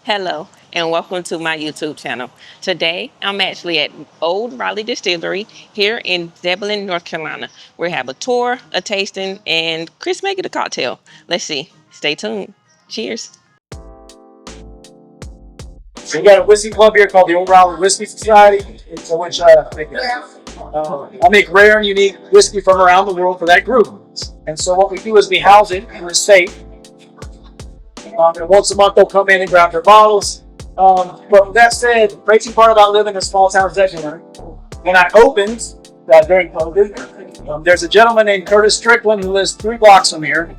Hello, and welcome to my YouTube channel. Today, I'm actually at Olde Raleigh Distillery here in Zebulon, North Carolina. We have a tour, a tasting, and Chris making a cocktail. Let's see. Stay tuned. Cheers. So we got a whiskey club here called the Olde Raleigh Whiskey Society, in which I make rare and unique whiskey from around the world for that group. And so what we do is we house it in the safe. And once a month they'll come in and grab their bottles. But with that said, the crazy part about living in a small town Zebulon, when I opened during COVID, there's a gentleman named Curtis Strickland who lives 3 blocks from here.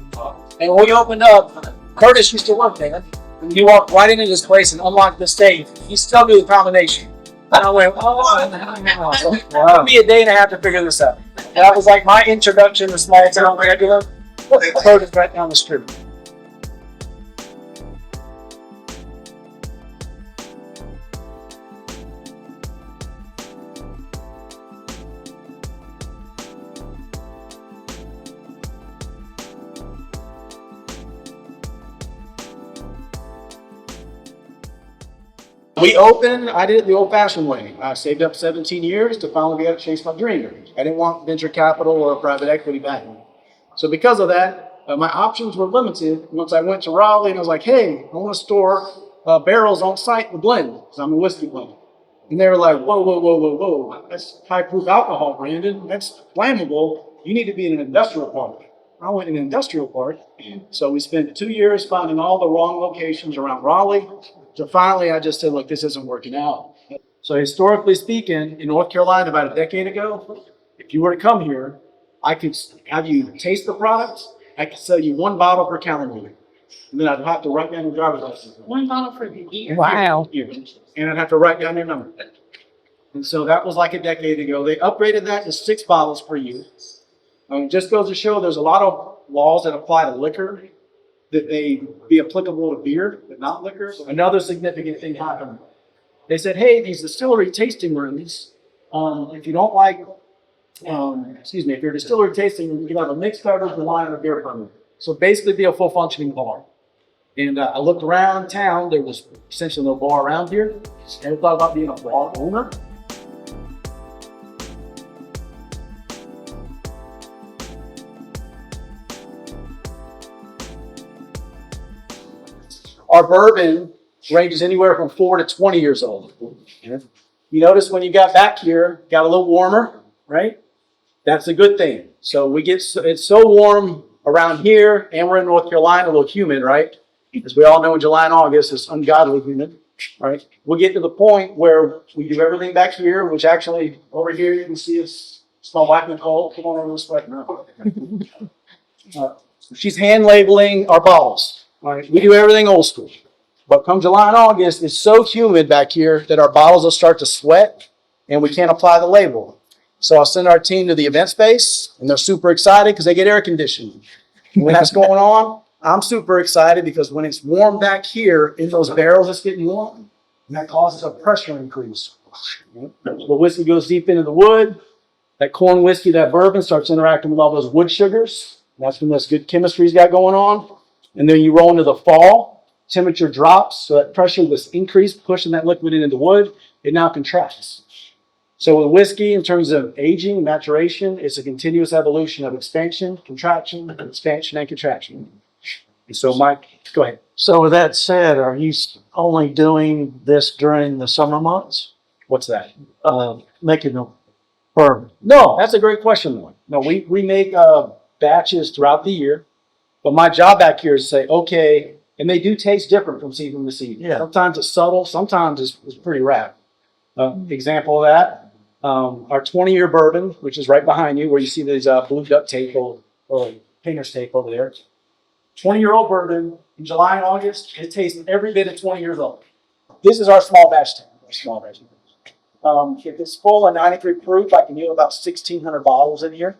And when we opened up, Curtis used to work there. And he walked right into this place and unlocked the safe. He still knew the combination. And I went, oh, so it took me a day and a half to figure this out. That was like my introduction to small town Zebulon. Curtis right down the street. We opened, I did it the old-fashioned way. I saved up 17 years to finally be able to chase my dream. I didn't want venture capital or private equity backing. So because of that, my options were limited. Once I went to Raleigh and I was like, hey, I want to store barrels on site to blend, because I'm a whiskey blender. And they were like, whoa, whoa, whoa, whoa, whoa. That's high-proof alcohol, Brandon. That's flammable. You need to be in an industrial park. I went in an industrial park. So we spent 2 years finding all the wrong locations around Raleigh. So finally, I just said, look, this isn't working out. So historically speaking, in North Carolina about a decade ago, if you were to come here, I could have you taste the product. I could sell you 1 bottle per calendar year. And then I'd have to write down your driver's license. 1 bottle for the year. Wow. And I'd have to write down your number. And so that was like a decade ago. They upgraded that to 6 bottles per year. It just goes to show there's a lot of laws that apply to liquor that may be applicable to beer, but not liquor. Another significant thing happened. They said, hey, these distillery tasting rooms, if you don't like, if you're a distillery tasting room, you can have a mixed beverage line on a beer permit. So basically be a full functioning bar. And I looked around town, there was essentially no bar around here. And I thought about being a bar owner. Our bourbon ranges anywhere from 4 to 20 years old. You notice when you got back here, got a little warmer, right? That's a good thing. So it's so warm around here, and we're in North Carolina, a little humid, right? As we all know, in July and August, it's ungodly humid, right? We'll get to the point where we do everything back here, which actually over here you can see us. Small wife Nicole, come on over this way. She's hand labeling our bottles. All right, we do everything old school. But come July and August, it's so humid back here that our bottles will start to sweat and we can't apply the label. So I'll send our team to the event space and they're super excited because they get air conditioning. When that's going on, I'm super excited because when it's warm back here in those barrels, it's getting warm. And that causes a pressure increase. The whiskey goes deep into the wood. That corn whiskey, that bourbon starts interacting with all those wood sugars. That's when this good chemistry's got going on. And then you roll into the fall, temperature drops, so that pressure was increased, pushing that liquid into the wood. It now contracts. So with whiskey, in terms of aging, maturation, it's a continuous evolution of expansion, contraction, and contraction. And so, Mike, go ahead. So with that said, are you only doing this during the summer months? What's that? Making the bourbon? No, that's a great question, though. No, we make batches throughout the year. But my job back here is to say, okay, and they do taste different from season to season. Yeah. Sometimes it's subtle, sometimes it's pretty rapid. Example of that, our 20-year bourbon, which is right behind you, where you see these blue duct tape or painter's tape over there. 20-year-old bourbon in July and August, it tastes every bit of 20 years old. This is our small batch tank. If it's full of 93 proof, I can do about 1,600 bottles in here,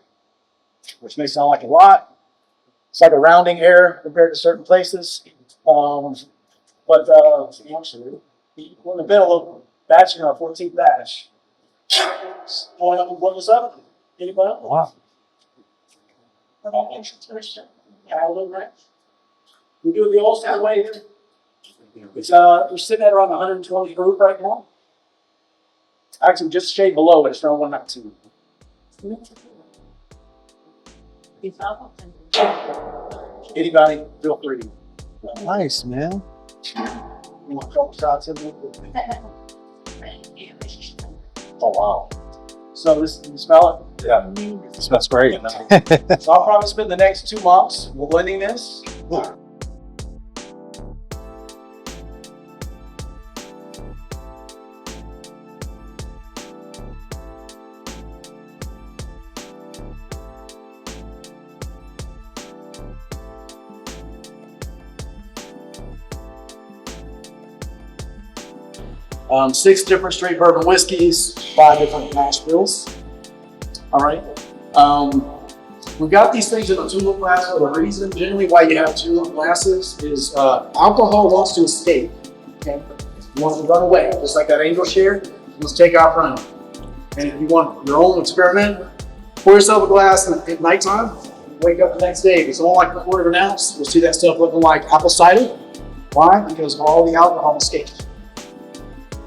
which may sound like a lot. It's like a rounding error compared to certain places. But actually, we're in the middle of batching our 14th batch. What was up? Anybody else? Wow. We do it the old school way here. It's we're sitting at around 120 proof right now. Actually, just a shade below it. It's around 192. Anybody, feel free. Nice, man. You want a couple shots in there? Oh wow! So this, you smell it? Yeah. Smells great. So I'll probably spend the next 2 months blending this. Six different straight bourbon whiskeys, 5 different mash bills. All right. We've got these things in a tulip glass for a reason. Generally, why you have tulip glasses is alcohol wants to escape. Okay, it wants to run away, just like that angel share. It wants to take off running. And if you want your own experiment, pour yourself a glass at nighttime. Wake up the next day. If it's only like a quarter of an ounce, you'll see that stuff looking like apple cider. Why? Because all the alcohol escapes.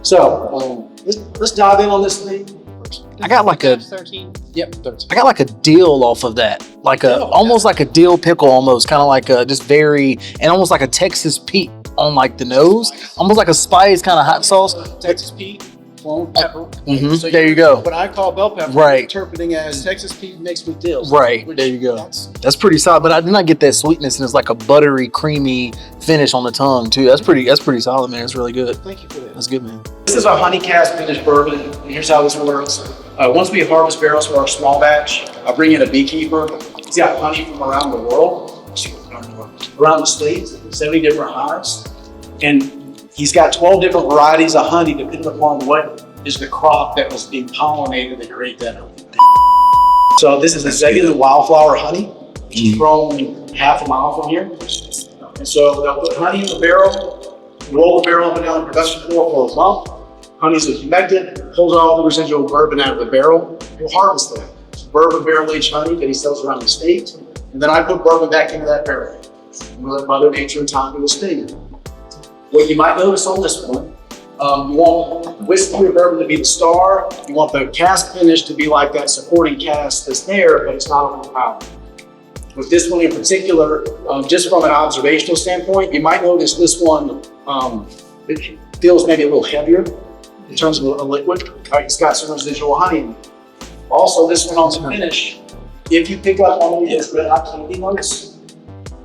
So let's dive in on this thing. I got like a 13. Yep, 13. I got like a deal off of that, like a almost like a dill pickle, almost kind of like a just very and almost like a Texas Pete on like the nose, almost like a spice kind of hot sauce. Texas Pete, clone pepper. Mhm. So There you go. What I call bell pepper, Right. interpreting as Texas Pete mixed with dill. Right, Which there you go. That's, That's pretty solid, but I did not get that sweetness, and it's like a buttery, creamy finish on the tongue too. That's pretty solid, man. It's really good. thank you for that. That's good, man. This is a honey cask finished bourbon. And here's how this works. Once we harvest barrels for our small batch, I bring in a beekeeper. He's got honey from around the world, around the states, 70 different hives. And he's got 12 different varieties of honey depending upon what is the crop that was being pollinated to create that honey. So this is a Zebulon wildflower honey, which is grown half a mile from here. And so they'll put honey in the barrel, roll the barrel up and down the production floor for a month. Honey's humectant, pulls all the residual bourbon out of the barrel. We'll harvest that. It's bourbon barrel aged honey that he sells around the state. And then I put bourbon back into that barrel. And we let Mother Nature and time do its thing. What you might notice on this one, you want whiskey or bourbon to be the star. You want the cask finish to be like that supporting cask that's there, but it's not overpowering. With this one in particular, just from an observational standpoint, you might notice this one, it feels maybe a little heavier in terms of a liquid. It's got some residual honey in it. Also, this one on the finish, if you pick up on these red hot candy notes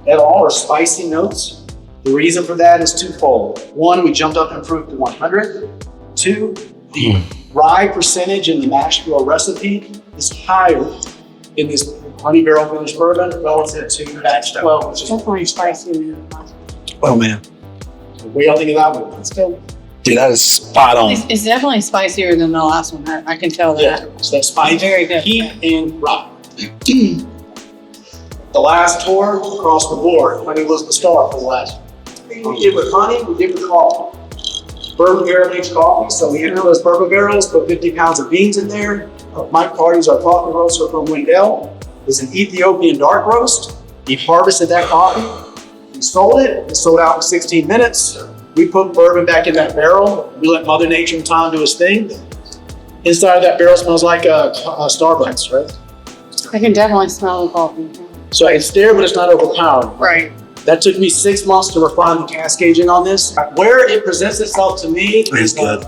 at all, or spicy notes, the reason for that is twofold. One, we jumped up in proof to 100. Two, the rye percentage in the mash bill recipe is higher in this honey barrel finished bourbon relative to batch 12, which is Definitely spicy. Oh man, what y'all think of that one? Let's go. dude, that is spot on. It's definitely spicier than the last one. I can tell that. Yeah, so that's spice, Very good. heat, and rye. The last tour across the board, honey was the star for the last. We did with honey, we did with coffee. Bourbon barrel aged coffee, so we enter those bourbon barrels, put 50 pounds of beans in there. Mike Carty's our coffee roaster from Wendell. It's an Ethiopian dark roast. He harvested that coffee, he sold it, it sold out in 16 minutes. We put bourbon back in that barrel. We let Mother Nature and time do his thing. Inside of that barrel smells like a Starbucks, right? I can definitely smell the coffee. So it's there, but it's not overpowering. Right. That took me 6 months to refine the cask aging on this. Where it presents itself to me is good.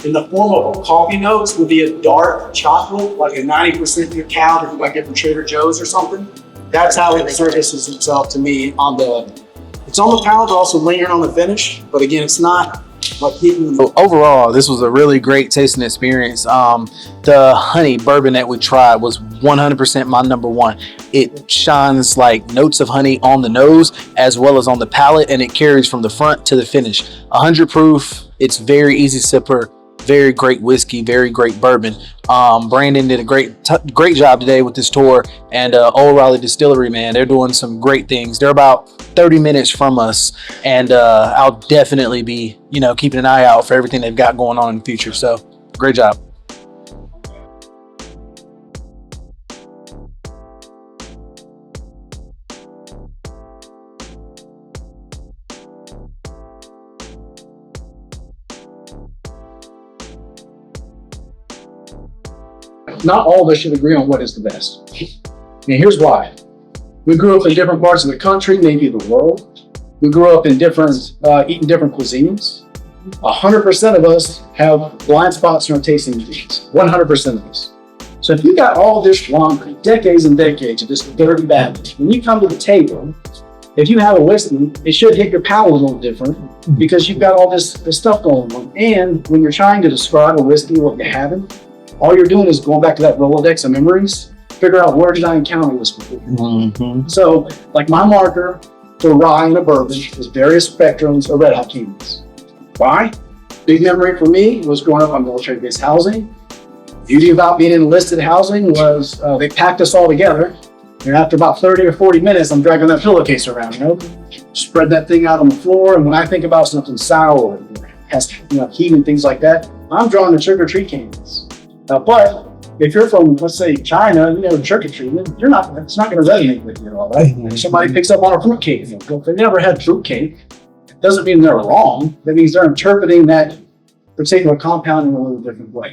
in the form of coffee notes would be a dark chocolate, like a 90% cacao that you might get from Trader Joe's or something. That's how it surfaces itself to me on the, it's on the palate, but also lingering on the finish. But again, it's not like hitting the. So overall, this was a really great tasting experience. The honey bourbon that we tried was 100% my number one. It shines like notes of honey on the nose as well as on the palate, and it carries from the front to the finish. 100 proof. It's very easy sipper. Very great whiskey, very great bourbon. Brandon did a great job today with this tour, and Olde Raleigh Distillery, man, they're doing some great things. They're about 30 minutes from us, and I'll definitely be, keeping an eye out for everything they've got going on in the future. So, great job. Not all of us should agree on what is the best. And here's why. We grew up in different parts of the country, maybe the world. We grew up in eating different cuisines. 100% of us have blind spots in our tasting routines. 100% of us. So if you got all this laundry, decades and decades of this dirty baggage, when you come to the table, if you have a whiskey, it should hit your palate a little different because you've got all this stuff going on. And when you're trying to describe a whiskey, what you're having, all you're doing is going back to that Rolodex of memories, figure out where did I encounter this before. Mm-hmm. So, like my marker for rye and a bourbon is various spectrums of red hot canyons. Why? Big memory for me was growing up on military-based housing. Beauty about being in enlisted housing was they packed us all together. And after about 30 or 40 minutes, I'm dragging that pillowcase around, spread that thing out on the floor. And when I think about something sour or has heat and things like that, I'm drawing the trick-or-treat canyons. But if you're from, let's say, China, trick-or-treat, it's not going to resonate with you at all, right? If somebody picks up on a fruitcake, if they never had fruitcake, it doesn't mean they're wrong. That means they're interpreting that particular compound in a little different way.